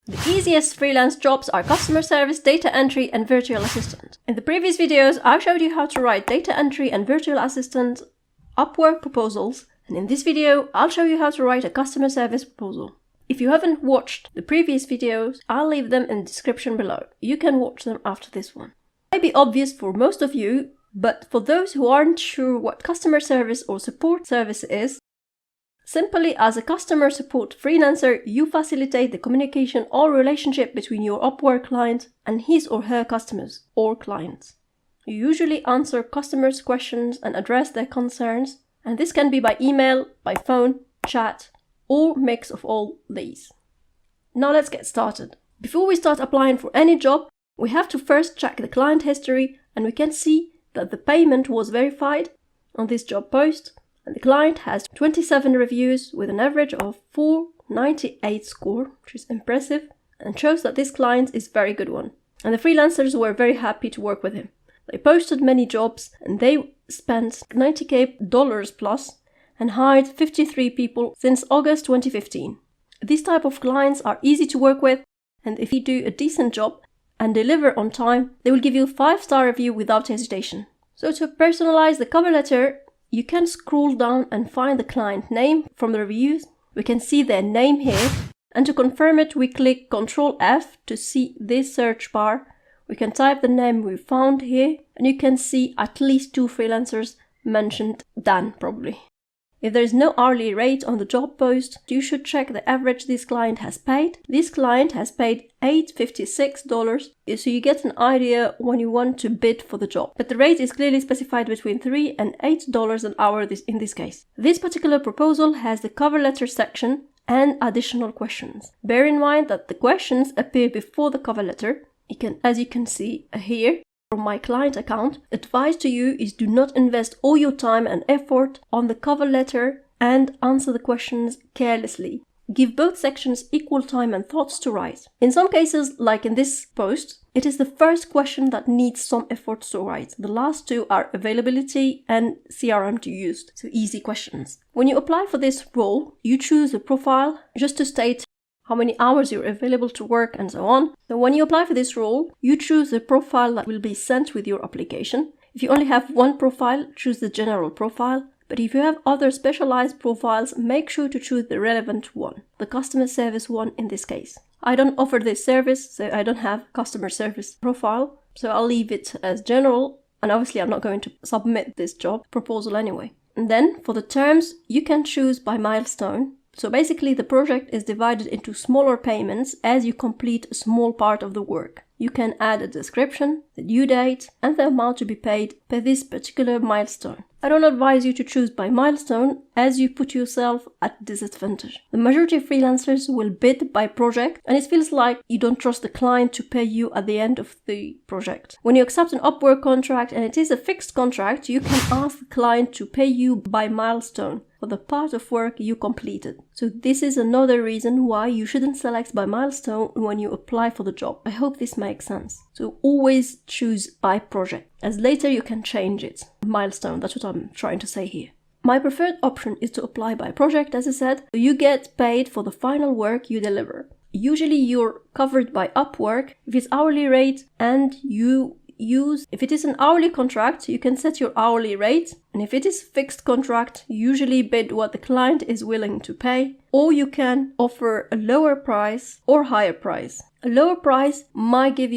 The easiest freelance jobs are customer service, data entry, and virtual assistant. In the previous videos, I showed you how to write data entry and virtual assistant Upwork proposals, and in this video, I'll show you how to write a customer service proposal. If you haven't watched the previous videos, I'll leave them in the description below. You can watch them after this one. It may be obvious for most of you, but for those who aren't sure what customer service or support service is, simply as a customer support freelancer, you facilitate the communication or relationship between your Upwork client and his or her customers or clients. You usually answer customers' questions and address their concerns, and this can be by email, by phone, chat, or mix of all these. Now let's get started. Before we start applying for any job, we have to first check the client history, and we can see that the payment was verified on this job post. And the client has 27 reviews with an average of 498 score, which is impressive and shows that this client is a very good one. And the freelancers were very happy to work with him. They posted many jobs and they spent $90K plus and hired 53 people since August 2015. These type of clients are easy to work with, and if you do a decent job and deliver on time, they will give you a 5-star review without hesitation. So to personalize the cover letter, you can scroll down and find the client name from the reviews. We can see their name here, and to confirm it we click Ctrl F to see this search bar. We can type the name we found here, and you can see at least 2 freelancers mentioned, Dan probably. If there is no hourly rate on the job post, you should check the average this client has paid. This client has paid $856, so you get an idea when you want to bid for the job. But the rate is clearly specified between $3 and $8 an hour in this case. This particular proposal has the cover letter section and additional questions. Bear in mind that the questions appear before the cover letter. As you can see here, from my client account, advice to you is do not invest all your time and effort on the cover letter and answer the questions carelessly. Give both sections equal time and thoughts to write. In some cases, like in this post, it is the first question that needs some effort to write. The last 2 are availability and CRM to use, so easy questions. When you apply for this role, you choose a profile just to state how many hours you're available to work, and so on. So when you apply for this role, you choose the profile that will be sent with your application. If you only have one profile, choose the general profile. But if you have other specialized profiles, make sure to choose the relevant one, the customer service one in this case. I don't offer this service, so I don't have customer service profile, so I'll leave it as general, and obviously I'm not going to submit this job proposal anyway. And then for the terms, you can choose by milestone. So basically the project is divided into smaller payments as you complete a small part of the work. You can add a description, the due date, and the amount to be paid per this particular milestone. I don't advise you to choose by milestone as you put yourself at disadvantage. The majority of freelancers will bid by project, and it feels like you don't trust the client to pay you at the end of the project. When you accept an Upwork contract and it is a fixed contract, you can ask the client to pay you by milestone for the part of work you completed. So this is another reason why you shouldn't select by milestone when you apply for the job. I hope this makes sense. So always choose by project, as later you can change it. Milestone, that's what I'm trying to say here. My preferred option is to apply by project, as I said, so you get paid for the final work you deliver. Usually you're covered by Upwork if it's hourly rate, and if it is an hourly contract, you can set your hourly rate, and if it is fixed contract, usually bid what the client is willing to pay, or you can offer a lower price or higher price. A lower price might get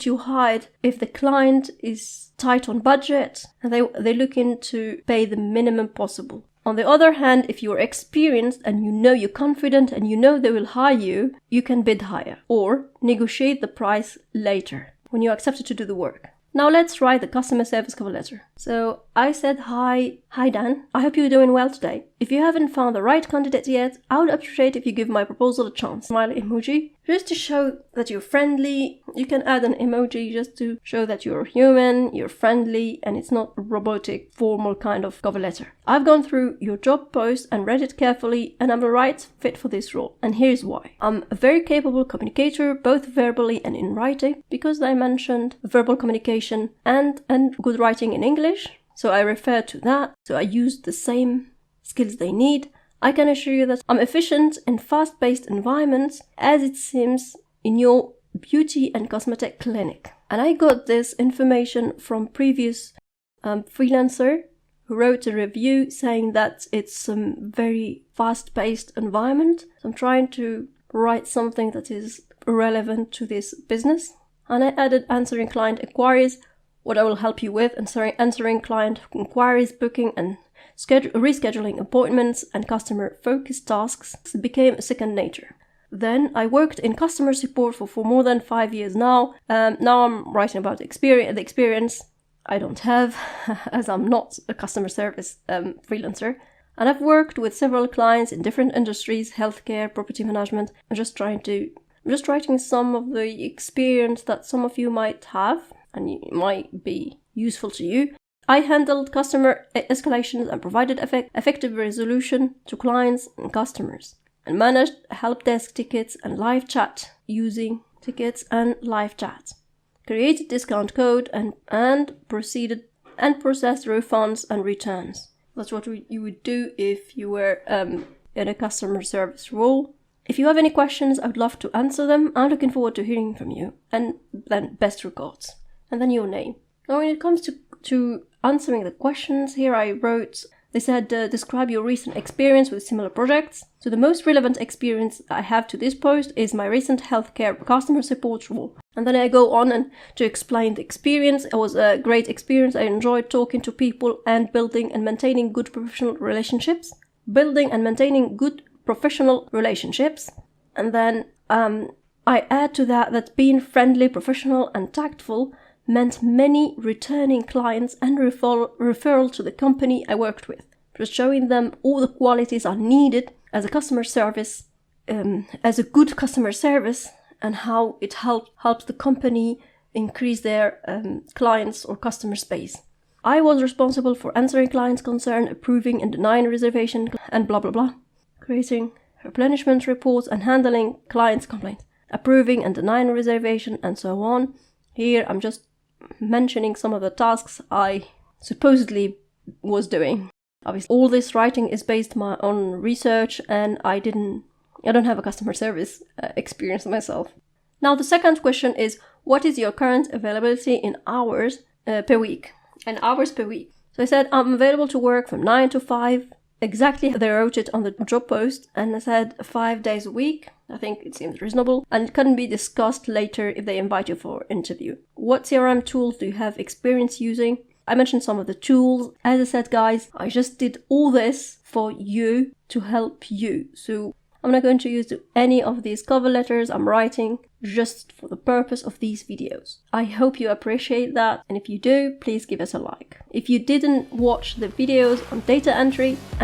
you hired if the client is tight on budget and they're looking to pay the minimum possible. On the other hand, if you're experienced and you know you're confident and you know they will hire you, you can bid higher or negotiate the price later when you're accepted to do the work. Now let's write the customer service cover letter. So I said, hi Dan, I hope you're doing well today. If you haven't found the right candidate yet, I would appreciate if you give my proposal a chance. Smiley emoji, just to show that you're friendly. You can add an emoji just to show that you're human, you're friendly, and it's not a robotic, formal kind of cover letter. I've gone through your job post and read it carefully, and I'm the right fit for this role. And here's why. I'm a very capable communicator, both verbally and in writing, because I mentioned verbal communication and good writing in English. So I refer to that. So I use the same skills they need. I can assure you that I'm efficient in fast-paced environments, as it seems in your beauty and cosmetic clinic. And I got this information from previous freelancer who wrote a review saying that it's a very fast-paced environment. So I'm trying to write something that is relevant to this business. And I added answering client inquiries, what I will help you with, answering client inquiries, booking and rescheduling appointments, and customer-focused tasks became a second nature. Then I worked in customer support for more than 5 years now. Now I'm writing about the experience I don't have, as I'm not a customer service freelancer. And I've worked with several clients in different industries, healthcare, property management. I'm just writing some of the experience that some of you might have and it might be useful to you. I handled customer escalations and provided effective resolution to clients and customers, and managed help desk tickets and live chat using tickets and live chat. Created discount code and processed refunds and returns. That's what you would do if you were in a customer service role. If you have any questions, I would love to answer them. I'm looking forward to hearing from you. And then best regards. And then your name. Now when it comes to answering the questions, here I wrote, they said, describe your recent experience with similar projects. So the most relevant experience I have to this post is my recent healthcare customer support role. And then I go on and to explain the experience. It was a great experience. I enjoyed talking to people and building and maintaining good professional relationships. And then I add to that being friendly, professional and tactful meant many returning clients and referral to the company I worked with, just showing them all the qualities are needed as a customer service, as a good customer service, and how it helps the company increase their clients or customer base. I was responsible for answering clients' concern, approving and denying reservation, and blah blah blah, creating replenishment reports and handling clients' complaints, approving and denying reservation, and so on. Here I'm just mentioning some of the tasks I supposedly was doing. Obviously, all this writing is based on research, and I don't have a customer service experience myself. Now, the second question is, what is your current availability in hours per week? And hours per week. So I said, I'm available to work from 9 to 5. Exactly how they wrote it on the job post. And I said 5 days a week. I think it seems reasonable. And it can be discussed later if they invite you for interview. What CRM tools do you have experience using? I mentioned some of the tools. As I said, guys, I just did all this for you to help you. So I'm not going to use any of these cover letters I'm writing just for the purpose of these videos. I hope you appreciate that, and if you do, please give us a like. If you didn't watch the videos on data entry and